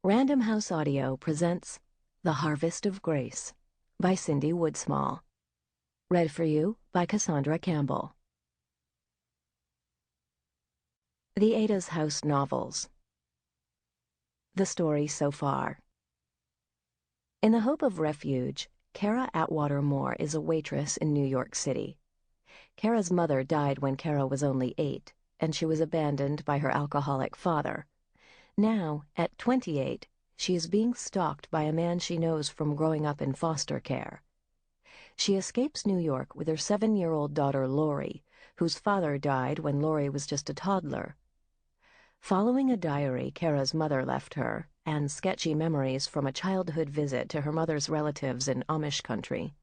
Random House Audio presents The Harvest of Grace by Cindy Woodsmall. Read for you by Cassandra Campbell. The Ada's House Novels. The story so far. In the hope of refuge, Kara Atwater Moore is a waitress in New York City. Kara's mother died when Kara was only 8, and she was abandoned by her alcoholic father. Now, at 28, she is being stalked by a man she knows from growing up in foster care. She escapes New York with her 7-year-old daughter Lori, whose father died when Lori was just a toddler. Following a diary Kara's mother left her, and sketchy memories from a childhood visit to her mother's relatives in Amish country,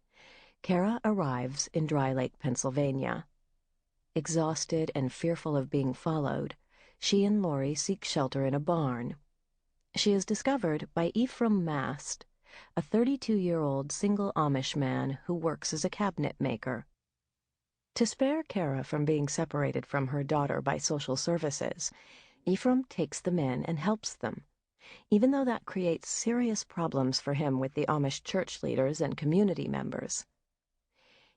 Kara arrives in Dry Lake, Pennsylvania. Exhausted and fearful of being followed, she and Lori seek shelter in a barn. She is discovered by Ephraim Mast, a 32-year-old single Amish man who works as a cabinet maker. To spare Kara from being separated from her daughter by social services, Ephraim takes them in and helps them, even though that creates serious problems for him with the Amish church leaders and community members.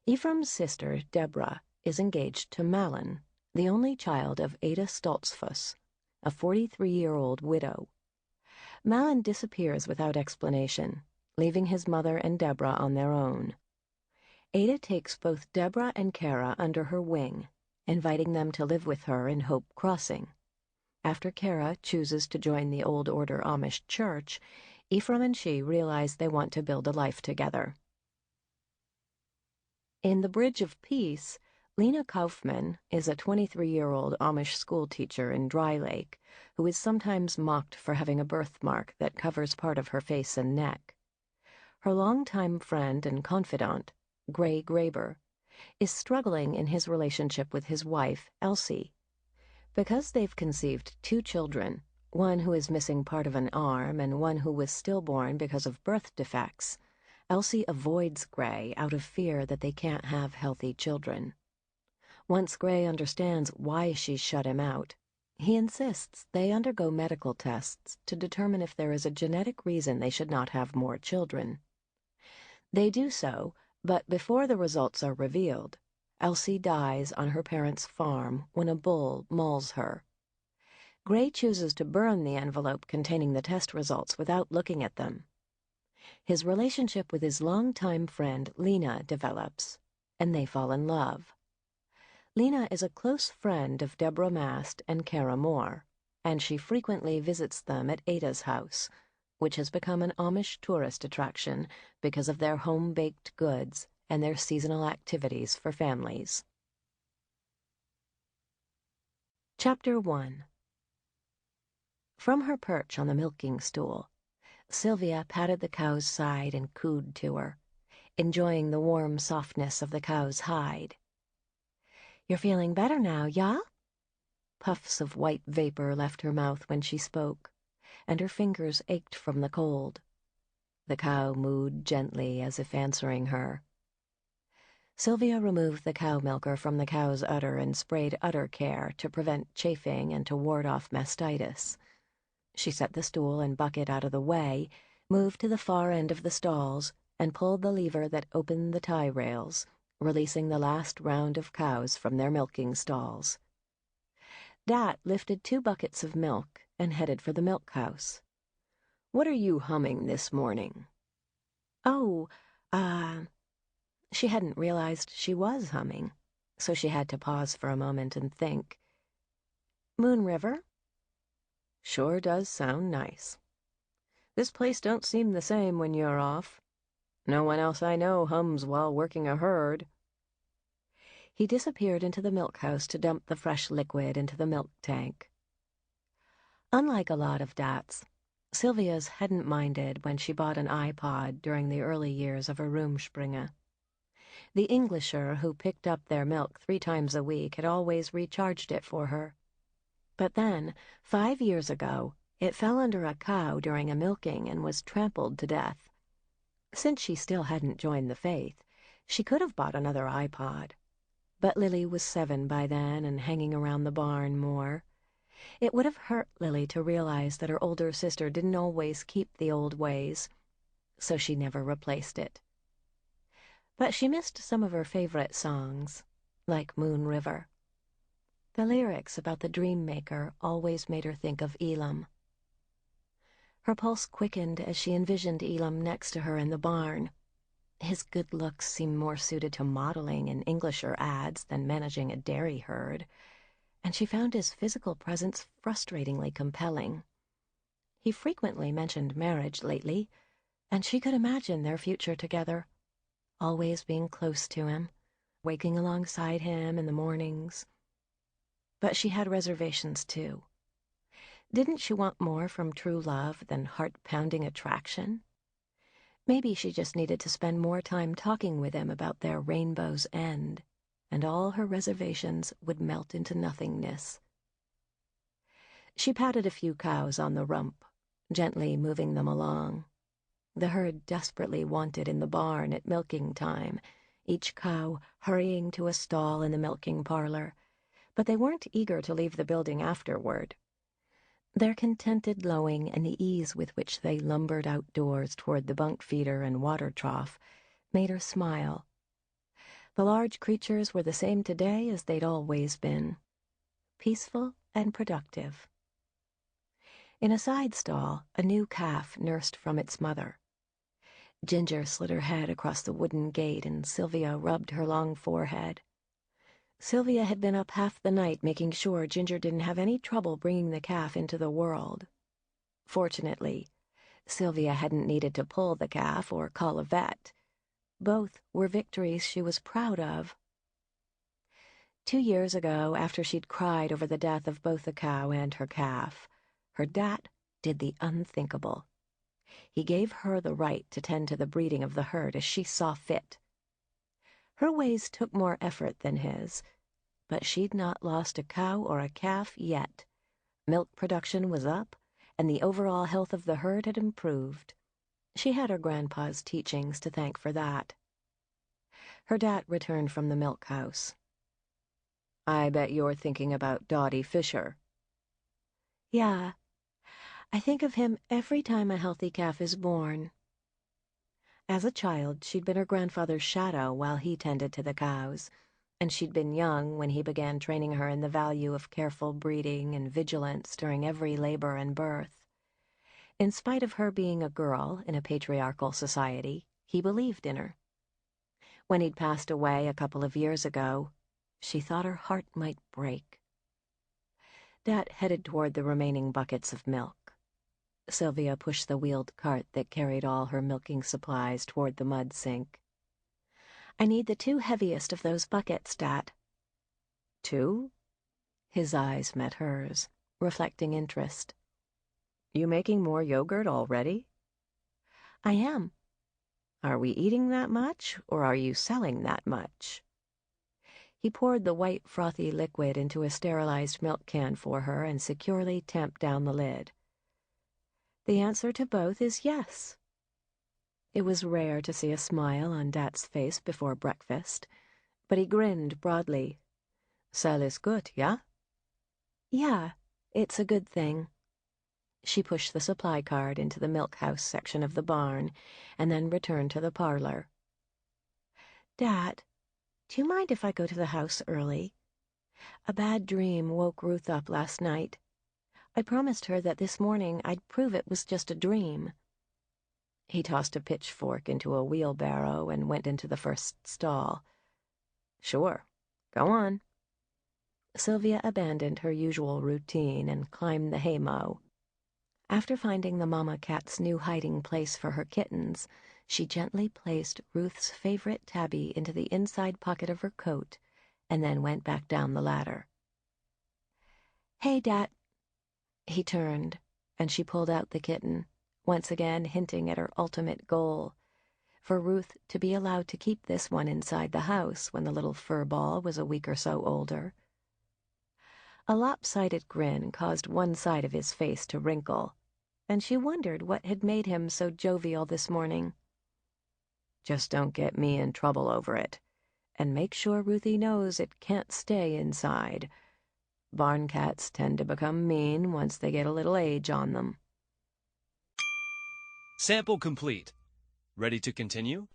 Ephraim's sister, Deborah, is engaged to Malin, the only child of Ada Stoltzfus, a 43-year-old widow. Malin disappears without explanation, leaving his mother and Deborah on their own. Ada takes both Deborah and Kara under her wing, inviting them to live with her in Hope Crossing. After Kara chooses to join the Old Order Amish church, Ephraim and she realize they want to build a life together. In The Bridge of Peace, Lena Kaufman is a 23-year-old Amish schoolteacher in Dry Lake who is sometimes mocked for having a birthmark that covers part of her face and neck. Her longtime friend and confidant, Gray Graber, is struggling in his relationship with his wife, Elsie. Because they've conceived 2 children, one who is missing part of an arm and one who was stillborn because of birth defects, Elsie avoids Gray out of fear that they can't have healthy children. Once Gray understands why she's shut him out, he insists they undergo medical tests to determine if there is a genetic reason they should not have more children. They do so, but before the results are revealed, Elsie dies on her parents' farm when a bull mauls her. Gray chooses to burn the envelope containing the test results without looking at them. His relationship with his longtime friend Lena develops, and they fall in love. Lena is a close friend of Deborah Mast and Kara Moore, and she frequently visits them at Ada's house, which has become an Amish tourist attraction because of their home-baked goods and their seasonal activities for families. Chapter 1. From her perch on the milking stool, Sylvia patted the cow's side and cooed to her, enjoying the warm softness of the cow's hide. "You're feeling better now, yeah?" Puffs of white vapor left her mouth when she spoke, and her fingers ached from the cold. The cow mooed gently as if answering her. Sylvia removed the cow milker from the cow's udder and sprayed udder care to prevent chafing and to ward off mastitis. She set the stool and bucket out of the way, moved to the far end of the stalls, and pulled the lever that opened the tie rails, releasing the last round of cows from their milking stalls. Dat lifted 2 buckets of milk and headed for the milk house. "What are you humming this morning?" "Oh, She hadn't realized she was humming, so she had to pause for a moment and think. "Moon River?" "Sure does sound nice. This place don't seem the same when you're off. No one else I know hums while working a herd." He disappeared into the milk house to dump the fresh liquid into the milk tank. Unlike a lot of Dats, Sylvia's hadn't minded when she bought an iPod during the early years of her Rumspringa. The Englisher who picked up their milk 3 times a week had always recharged it for her. But then, 5 years ago, it fell under a cow during a milking and was trampled to death. Since she still hadn't joined the faith, she could have bought another iPod. But Lily was 7 by then and hanging around the barn more. It would have hurt Lily to realize that her older sister didn't always keep the old ways, so she never replaced it. But she missed some of her favorite songs, like Moon River. The lyrics about the dream maker always made her think of Elam. Her pulse quickened as she envisioned Elam next to her in the barn. His good looks seemed more suited to modeling in Englisher ads than managing a dairy herd, and she found his physical presence frustratingly compelling. He frequently mentioned marriage lately, and she could imagine their future together, always being close to him, waking alongside him in the mornings. But she had reservations, too. Didn't she want more from true love than heart-pounding attraction? Maybe she just needed to spend more time talking with him about their rainbow's end, and all her reservations would melt into nothingness. She patted a few cows on the rump, gently moving them along. The herd desperately wanted in the barn at milking time, each cow hurrying to a stall in the milking parlor, but they weren't eager to leave the building afterward. Their contented lowing and the ease with which they lumbered outdoors toward the bunk feeder and water trough made her smile. The large creatures were the same today as they'd always been, peaceful and productive. In a side stall, a new calf nursed from its mother. Ginger slid her head across the wooden gate and Sylvia rubbed her long forehead. Sylvia had been up half the night making sure Ginger didn't have any trouble bringing the calf into the world. Fortunately, Sylvia hadn't needed to pull the calf or call a vet. Both were victories she was proud of. 2 years ago, after she'd cried over the death of both the cow and her calf, her dad did the unthinkable. He gave her the right to tend to the breeding of the herd as she saw fit. Her ways took more effort than his, but she'd not lost a cow or a calf yet. Milk production was up, and the overall health of the herd had improved. She had her grandpa's teachings to thank for that. Her dad returned from the milk house. "I bet you're thinking about Dottie Fisher." "Yeah. I think of him every time a healthy calf is born." As a child, she'd been her grandfather's shadow while he tended to the cows, and she'd been young when he began training her in the value of careful breeding and vigilance during every labor and birth. In spite of her being a girl in a patriarchal society, he believed in her. When he'd passed away a couple of years ago, she thought her heart might break. Dad headed toward the remaining buckets of milk. Sylvia pushed the wheeled cart that carried all her milking supplies toward the mud sink. "I need the 2 heaviest of those buckets, Dad." "2?" His eyes met hers, reflecting interest. "You making more yogurt already?" "I am." "Are we eating that much, or are you selling that much?" He poured the white, frothy liquid into a sterilized milk can for her and securely tamped down the lid. "The answer to both is yes." It was rare to see a smile on Dad's face before breakfast, but he grinned broadly. "Sell is good, yeah?" "Yeah, it's a good thing." She pushed the supply cart into the milk house section of the barn and then returned to the parlor. "Dad, do you mind if I go to the house early? A bad dream woke Ruth up last night. I promised her that this morning I'd prove it was just a dream." He tossed a pitchfork into a wheelbarrow and went into the first stall. "Sure, go on." Sylvia abandoned her usual routine and climbed the haymow. After finding the mama cat's new hiding place for her kittens, she gently placed Ruth's favorite tabby into the inside pocket of her coat and then went back down the ladder. "Hey, Dad." He turned, and she pulled out the kitten, once again hinting at her ultimate goal, for Ruth to be allowed to keep this one inside the house when the little fur ball was a week or so older. A lopsided grin caused one side of his face to wrinkle, and she wondered what had made him so jovial this morning. "Just don't get me in trouble over it, and make sure Ruthie knows it can't stay inside." Barn cats tend to become mean once they get a little age on them. Sample complete. Ready to continue?